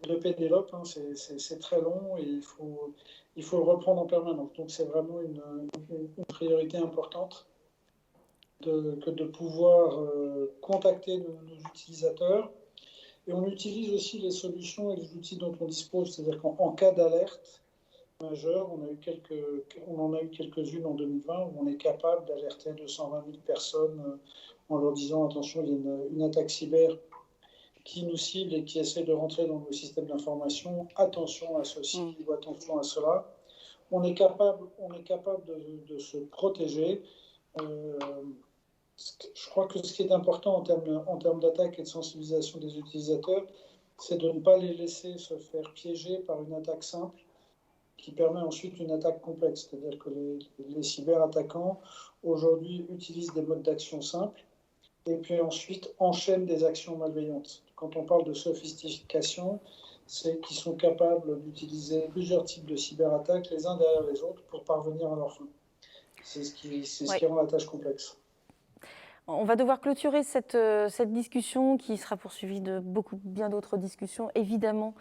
de Pénélope. C'est très long et il faut le reprendre en permanence. Donc c'est vraiment une priorité importante que de pouvoir contacter nos utilisateurs. Et on utilise aussi les solutions et les outils dont on dispose. C'est-à-dire qu'en cas d'alerte majeure, on en a eu quelques-unes en 2020 où on est capable d'alerter 220 000 personnes en leur disant attention, il y a une attaque cyber qui nous cible et qui essaie de rentrer dans nos systèmes d'information. Attention à ceci ou attention à cela. On est capable de se protéger. Je crois que ce qui est important en termes d'attaque et de sensibilisation des utilisateurs, c'est de ne pas les laisser se faire piéger par une attaque simple qui permet ensuite une attaque complexe. C'est-à-dire que les cyberattaquants, aujourd'hui, utilisent des modes d'action simples et puis ensuite enchaînent des actions malveillantes. Quand on parle de sophistication, c'est qu'ils sont capables d'utiliser plusieurs types de cyberattaques les uns derrière les autres pour parvenir à leur fin. C'est ce qui rend la tâche complexe. On va devoir clôturer cette discussion qui sera poursuivie de bien d'autres discussions, évidemment,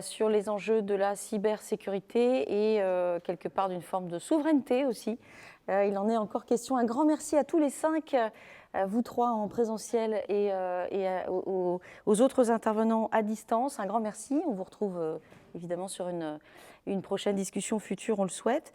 sur les enjeux de la cybersécurité et quelque part d'une forme de souveraineté aussi. Il en est encore question. Un grand merci à tous les 5, vous 3 en présentiel et aux autres intervenants à distance. Un grand merci. On vous retrouve évidemment sur une prochaine discussion future, on le souhaite.